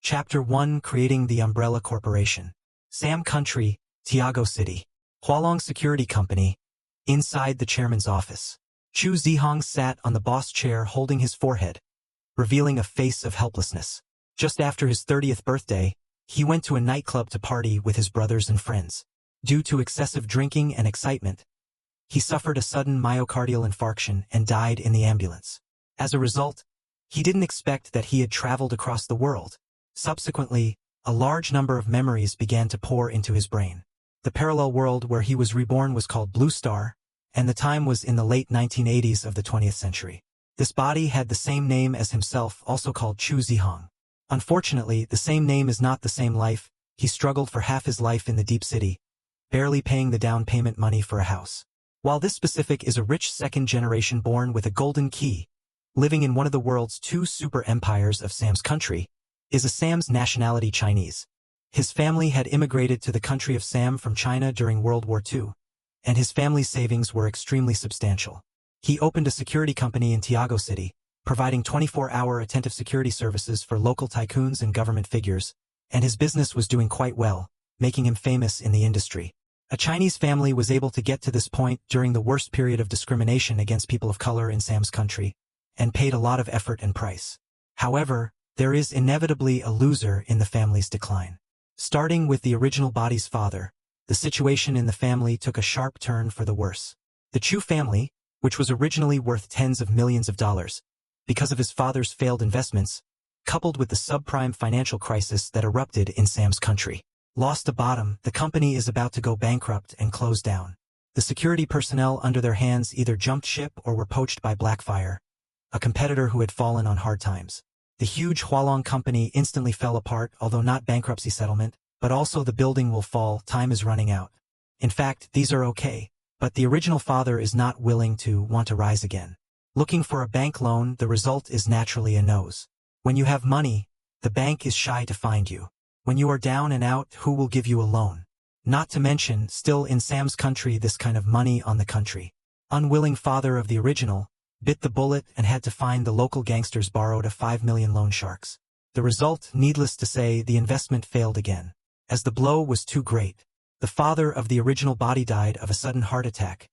Chapter 1: Creating the Umbrella Corporation. Sam Country, Tiago City. Hualong Security Company. Inside the chairman's office. Chu Zihong sat on the boss chair holding his forehead, revealing a face of helplessness. Just after his 30th birthday, he went to a nightclub to party with his brothers and friends. Due to excessive drinking and excitement, he suffered a sudden myocardial infarction and died in the ambulance. As a result, he didn't expect that he had traveled across the world. Subsequently, a large number of memories began to pour into his brain. The parallel world where he was reborn was called Blue Star, and the time was in the late 1980s of the 20th century. This body had the same name as himself, also called Chu Zihong. Unfortunately, the same name is not the same life. He struggled for half his life in the deep city, barely paying the down payment money for a house. While this specific is a rich second generation born with a golden key, living in one of the world's two super empires of Sam's country, is a Sam's nationality Chinese. His family had immigrated to the country of Sam from China during World War II, and his family's savings were extremely substantial. He opened a security company in Tiago City, providing 24-hour attentive security services for local tycoons and government figures, and his business was doing quite well, making him famous in the industry. A Chinese family was able to get to this point during the worst period of discrimination against people of color in Sam's country, and paid a lot of effort and price. However, there is inevitably a loser in the family's decline. Starting with the original body's father, the situation in the family took a sharp turn for the worse. The Chu family, which was originally worth tens of millions of dollars, because of his father's failed investments, coupled with the subprime financial crisis that erupted in Sam's country, lost a bottom. The company is about to go bankrupt and close down. The security personnel under their hands either jumped ship or were poached by Blackfire, a competitor who had fallen on hard times. The huge Hualong company instantly fell apart, although not bankruptcy settlement, but also the building will fall. Time is running out. In fact, these are okay, but the original father is not willing to want to rise again. Looking for a bank loan, the result is naturally a nose. When you have money, the bank is shy to find you. When you are down and out, who will give you a loan? Not to mention, still in Sam's country, this kind of money on the country. Unwilling father of the original bit the bullet and had to find the local gangsters borrowed a 5 million loan sharks. The result, needless to say, the investment failed again. As the blow was too great, the father of the original body died of a sudden heart attack,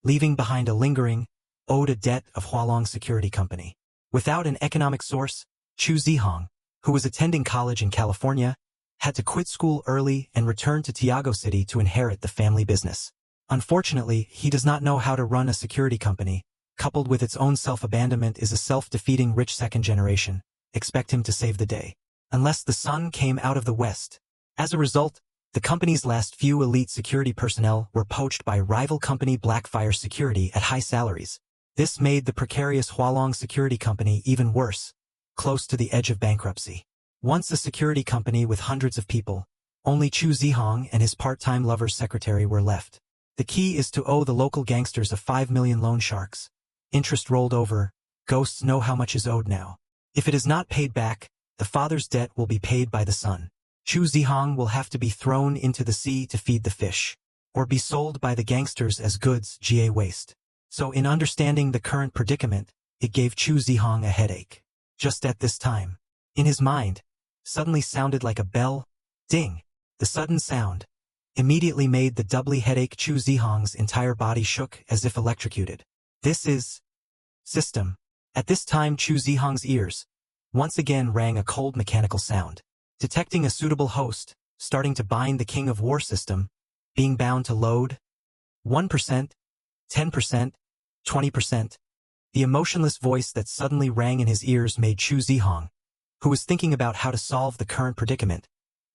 leaving behind a lingering, owed a debt of Hualong Security Company. Without an economic source, Chu Zihong, who was attending college in California, had to quit school early and return to Tiago City to inherit the family business. Unfortunately, he does not know how to run a security company. Coupled with its own self-abandonment is a self-defeating rich second generation. Expect him to save the day, unless the sun came out of the west. As a result, the company's last few elite security personnel were poached by rival company Blackfire Security at high salaries. This made the precarious Hualong Security Company even worse, close to the edge of bankruptcy. Once a security company with hundreds of people, only Chu Zihong and his part-time lover's secretary were left. The key is to owe the local gangsters a 5 million loan sharks. Interest rolled over. Ghosts know how much is owed now. If it is not paid back, the father's debt will be paid by the son. Chu Zihong will have to be thrown into the sea to feed the fish, or be sold by the gangsters as goods, GA waste. So in understanding the current predicament, it gave Chu Zihong a headache. Just at this time, in his mind, suddenly sounded like a bell. Ding! The sudden sound immediately made the doubly headache. Chu Zihong's entire body shook as if electrocuted. This is system. At this time, Chu Zihong's ears once again rang a cold mechanical sound. Detecting a suitable host, starting to bind the King of War system, being bound to load 1%, 10%, 20%. The emotionless voice that suddenly rang in his ears made Chu Zihong, who was thinking about how to solve the current predicament,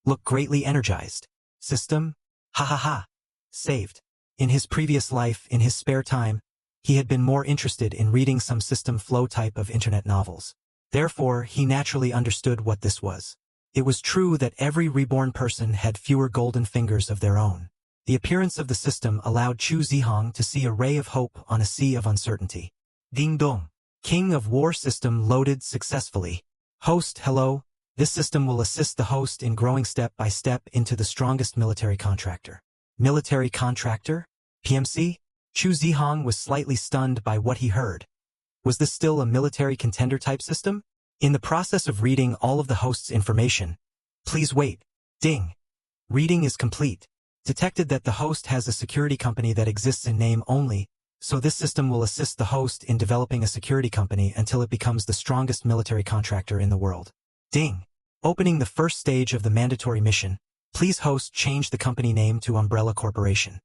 look greatly energized. System? Ha ha ha. Saved. In his previous life, in his spare time, he had been more interested in reading some system flow type of internet novels. Therefore, he naturally understood what this was. It was true that every reborn person had fewer golden fingers of their own. The appearance of the system allowed Chu Zihong to see a ray of hope on a sea of uncertainty. Ding dong. King of War system loaded successfully. Host, hello. This system will assist the host in growing step by step into the strongest military contractor. Military contractor? PMC? Chu Zihong was slightly stunned by what he heard. Was this still a military contender type system? In the process of reading all of the host's information, Please wait. Ding. Reading is complete. Detected that the host has a security company that exists in name only, so this system will assist the host in developing a security company until it becomes the strongest military contractor in the world. Ding. Opening the first stage of the mandatory mission. Please host change the company name to Umbrella Corporation.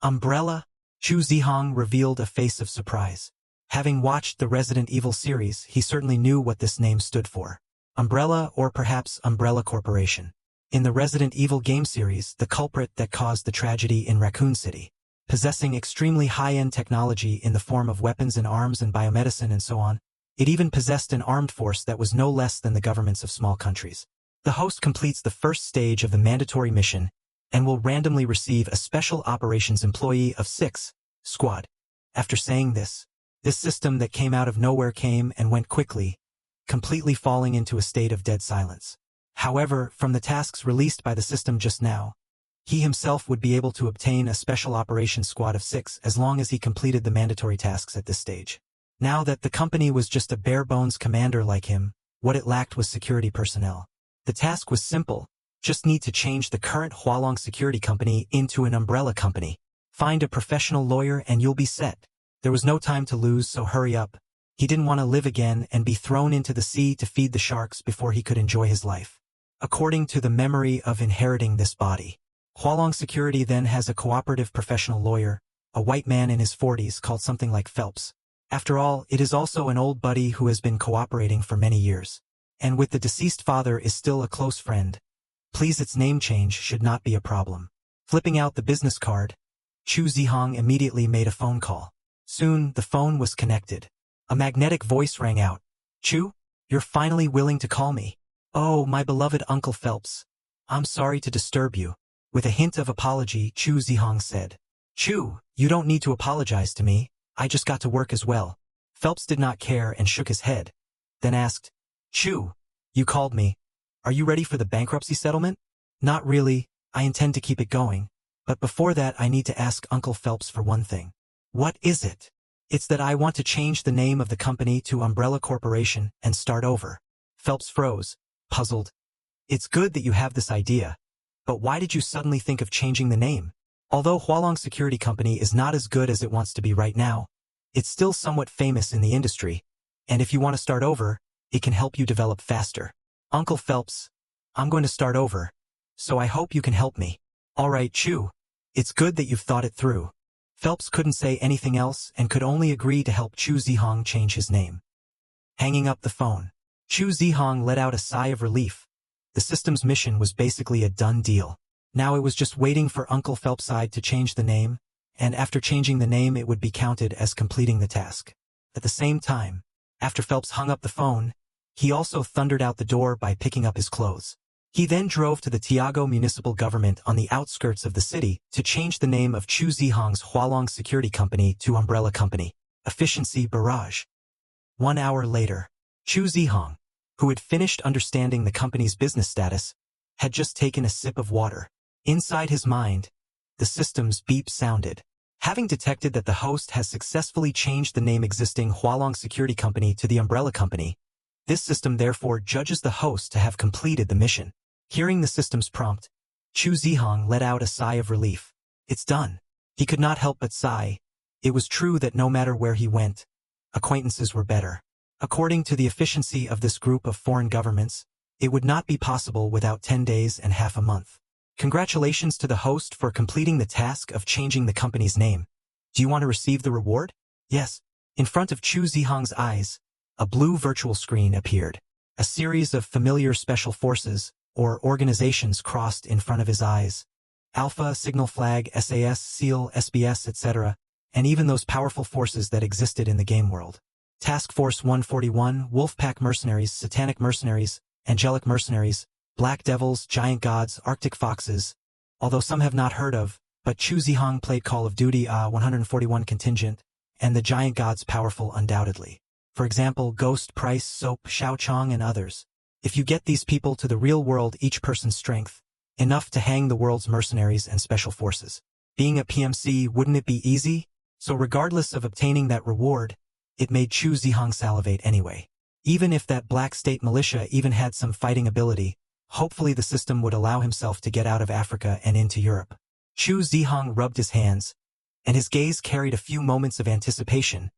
Umbrella? Chu Zihong revealed a face of surprise. Having watched the Resident Evil series, he certainly knew what this name stood for. Umbrella, or perhaps Umbrella Corporation. In the Resident Evil game series, the culprit that caused the tragedy in Raccoon City, possessing extremely high-end technology in the form of weapons and arms and biomedicine and so on, it even possessed an armed force that was no less than the governments of small countries. The host completes the first stage of the mandatory mission and will randomly receive a Special Operations Employee of 6 squad. After saying this system that came out of nowhere came and went quickly, completely falling into a state of dead silence. However, from the tasks released by the system just now, he himself would be able to obtain a Special Operations Squad of 6 as long as he completed the mandatory tasks at this stage. Now that the company was just a bare-bones commander like him, what it lacked was security personnel. The task was simple, just need to change the current Hualong Security Company into an umbrella company. Find a professional lawyer and you'll be set. There was no time to lose, so hurry up. He didn't want to live again and be thrown into the sea to feed the sharks before he could enjoy his life. According to the memory of inheriting this body, Hualong Security then has a cooperative professional lawyer, a white man in his 40s called something like Phelps. After all, it is also an old buddy who has been cooperating for many years. And with the deceased father is still a close friend. Please, its name change should not be a problem. Flipping out the business card, Chu Zihong immediately made a phone call. Soon, the phone was connected. A magnetic voice rang out. Chu, you're finally willing to call me. Oh, my beloved Uncle Phelps. I'm sorry to disturb you. With a hint of apology, Chu Zihong said. Chu, you don't need to apologize to me. I just got to work as well. Phelps did not care and shook his head. Then asked, Chu, you called me. Are you ready for the bankruptcy settlement? Not really. I intend to keep it going. But before that, I need to ask Uncle Phelps for one thing. What is it? It's that I want to change the name of the company to Umbrella Corporation and start over. Phelps froze, puzzled. It's good that you have this idea. But why did you suddenly think of changing the name? Although Hualong Security Company is not as good as it wants to be right now, it's still somewhat famous in the industry. And if you want to start over, it can help you develop faster. Uncle Phelps, I'm going to start over. So I hope you can help me. All right, Chu. It's good that you've thought it through. Phelps couldn't say anything else and could only agree to help Chu Zihong change his name. Hanging up the phone, Chu Zihong let out a sigh of relief. The system's mission was basically a done deal. Now it was just waiting for Uncle Phelps' side to change the name, and after changing the name it would be counted as completing the task. At the same time, after Phelps hung up the phone, he also thundered out the door by picking up his clothes. He then drove to the Tiago municipal government on the outskirts of the city to change the name of Chu Zihong's Hualong Security Company to Umbrella Company. Efficiency Barrage. 1 hour later, Chu Zihong, who had finished understanding the company's business status, had just taken a sip of water. Inside his mind, the system's beep sounded. Having detected that the host has successfully changed the name existing Hualong Security Company to the Umbrella Company, this system therefore judges the host to have completed the mission. Hearing the system's prompt, Chu Zihong let out a sigh of relief. It's done. He could not help but sigh. It was true that no matter where he went, acquaintances were better. According to the efficiency of this group of foreign governments, it would not be possible without 10 days and half a month. Congratulations to the host for completing the task of changing the company's name. Do you want to receive the reward? Yes. In front of Chu Zihong's eyes, a blue virtual screen appeared. A series of familiar special forces, or organizations crossed in front of his eyes. Alpha, Signal Flag, SAS, SEAL, SBS, etc., and even those powerful forces that existed in the game world. Task Force 141, Wolfpack Mercenaries, Satanic Mercenaries, Angelic Mercenaries, Black Devils, Giant Gods, Arctic Foxes. Although some have not heard of, but Chu Zihong played Call of Duty 141 Contingent, and the Giant Gods powerful undoubtedly. For example, Ghost, Price, Soap, Shao Chong, and others. If you get these people to the real world, each person's strength, enough to hang the world's mercenaries and special forces. Being a PMC, wouldn't it be easy? So regardless of obtaining that reward, it made Chu Zihong salivate anyway. Even if that Black State militia even had some fighting ability, Hopefully the system would allow himself to get out of Africa and into Europe. Chu Zihong rubbed his hands, and his gaze carried a few moments of anticipation